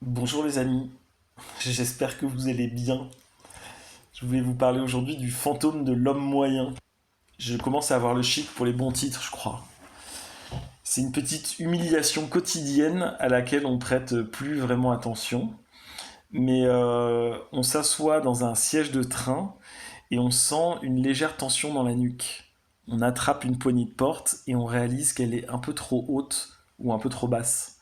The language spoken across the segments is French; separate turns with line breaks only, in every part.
Bonjour les amis, j'espère que vous allez bien. Je voulais vous parler aujourd'hui du fantôme de l'homme moyen. Je commence à avoir le chic pour les bons titres, je crois. C'est une petite humiliation quotidienne à laquelle on prête plus vraiment attention. Mais on s'assoit dans un siège de train et on sent une légère tension dans la nuque. On attrape une poignée de porte et on réalise qu'elle est un peu trop haute ou un peu trop basse.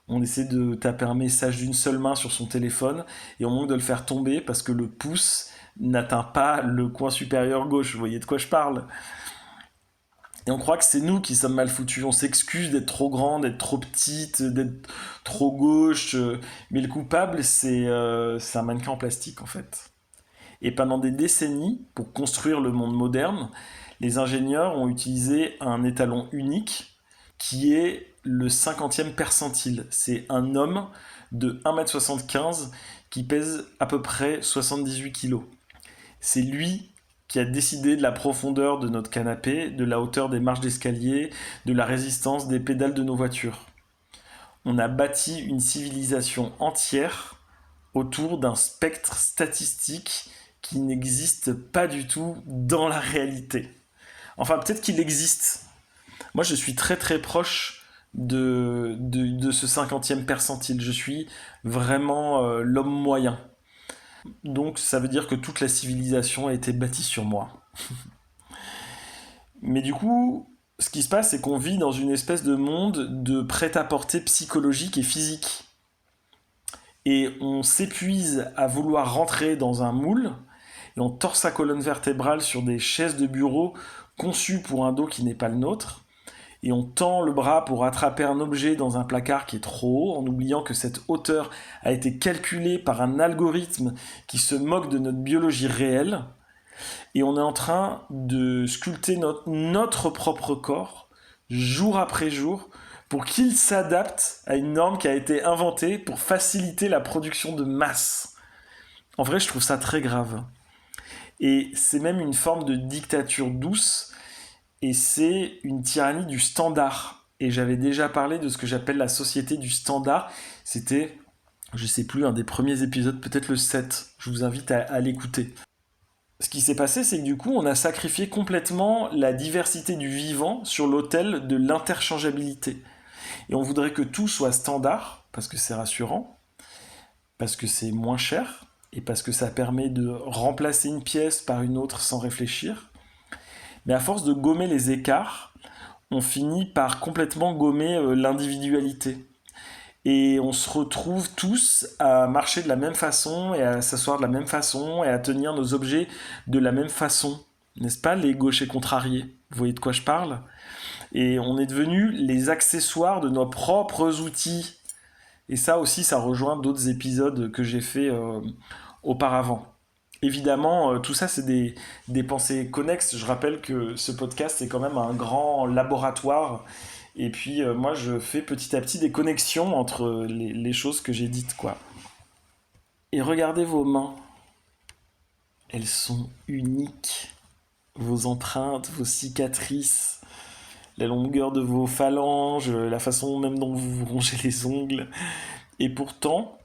On essaie de taper un message d'une seule main sur son téléphone et on manque de le faire tomber parce que le pouce n'atteint pas le coin supérieur gauche. Vous voyez de quoi je parle? Et on croit que c'est nous qui sommes mal foutus. On s'excuse d'être trop grand, d'être trop petite, d'être trop gauche. Mais le coupable, c'est un mannequin en plastique en fait. Et pendant des décennies, pour construire le monde moderne, les ingénieurs ont utilisé un étalon unique qui est le 50e percentile. C'est un homme de 1,75 m qui pèse à peu près 78 kilos. C'est lui qui a décidé de la profondeur de notre canapé, de la hauteur des marches d'escalier, de la résistance des pédales de nos voitures. On a bâti une civilisation entière autour d'un spectre statistique qui n'existe pas du tout dans la réalité. Enfin, peut-être qu'il existe. Moi, je suis très très proche de ce 50e percentile. Je suis vraiment l'homme moyen. Donc, ça veut dire que toute la civilisation a été bâtie sur moi. Mais du coup, ce qui se passe, c'est qu'on vit dans une espèce de monde de prêt-à-porter psychologique et physique. Et on s'épuise à vouloir rentrer dans un moule, et on tord sa colonne vertébrale sur des chaises de bureau conçues pour un dos qui n'est pas le nôtre, et on tend le bras pour attraper un objet dans un placard qui est trop haut, en oubliant que cette hauteur a été calculée par un algorithme qui se moque de notre biologie réelle, et on est en train de sculpter notre propre corps, jour après jour, pour qu'il s'adapte à une norme qui a été inventée pour faciliter la production de masse. En vrai, je trouve ça très grave. Et c'est même une forme de dictature douce, et c'est une tyrannie du standard. Et j'avais déjà parlé de ce que j'appelle la société du standard. C'était, je sais plus, un des premiers épisodes, peut-être le 7. Je vous invite à l'écouter. Ce qui s'est passé, c'est que du coup, on a sacrifié complètement la diversité du vivant sur l'autel de l'interchangeabilité. Et on voudrait que tout soit standard, parce que c'est rassurant, parce que c'est moins cher, et parce que ça permet de remplacer une pièce par une autre sans réfléchir. Mais à force de gommer les écarts, on finit par complètement gommer l'individualité. Et on se retrouve tous à marcher de la même façon, et à s'asseoir de la même façon, et à tenir nos objets de la même façon. N'est-ce pas, les gauchers contrariés? Vous voyez de quoi je parle? Et on est devenus les accessoires de nos propres outils. Et ça aussi, ça rejoint d'autres épisodes que j'ai fait auparavant. Évidemment, tout ça, c'est des pensées connexes. Je rappelle que ce podcast est quand même un grand laboratoire. Et puis, moi, je fais petit à petit des connexions entre les choses que j'ai dites, quoi. Et regardez vos mains. Elles sont uniques. Vos empreintes, vos cicatrices, la longueur de vos phalanges, la façon même dont vous vous rongez les ongles. Et pourtant,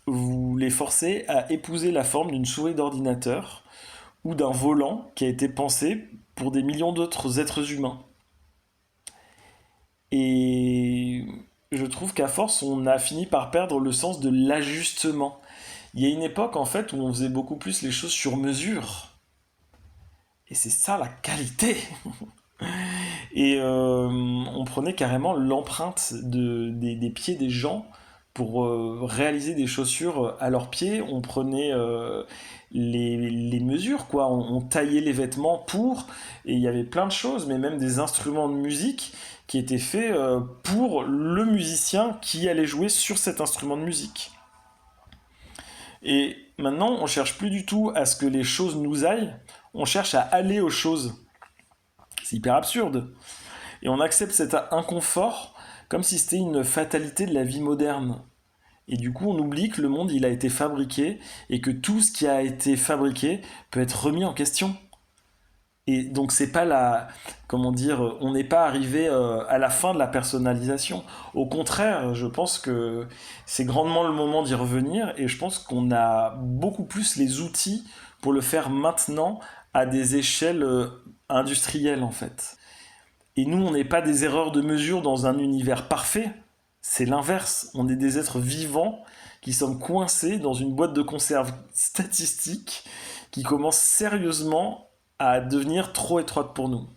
vous les forcez à épouser la forme d'une souris d'ordinateur ou d'un volant qui a été pensé pour des millions d'autres êtres humains. Et je trouve qu'à force, on a fini par perdre le sens de l'ajustement. Il y a une époque en fait où on faisait beaucoup plus les choses sur mesure. Et c'est ça la qualité. Et on prenait carrément l'empreinte des pieds des gens pour réaliser des chaussures à leurs pieds. On prenait les mesures, quoi. On taillait les vêtements pour, et il y avait plein de choses, mais même des instruments de musique qui étaient faits pour le musicien qui allait jouer sur cet instrument de musique. Et maintenant, on cherche plus du tout à ce que les choses nous aillent, on cherche à aller aux choses. C'est hyper absurde. Et on accepte cet inconfort comme si c'était une fatalité de la vie moderne. Et du coup, on oublie que le monde, il a été fabriqué et que tout ce qui a été fabriqué peut être remis en question. Et donc c'est pas la, comment dire, on n'est pas arrivé à la fin de la personnalisation. Au contraire, je pense que c'est grandement le moment d'y revenir et je pense qu'on a beaucoup plus les outils pour le faire maintenant à des échelles industrielles en fait. Et nous, on n'est pas des erreurs de mesure dans un univers parfait, c'est l'inverse. On est des êtres vivants qui sommes coincés dans une boîte de conserve statistique qui commence sérieusement à devenir trop étroite pour nous.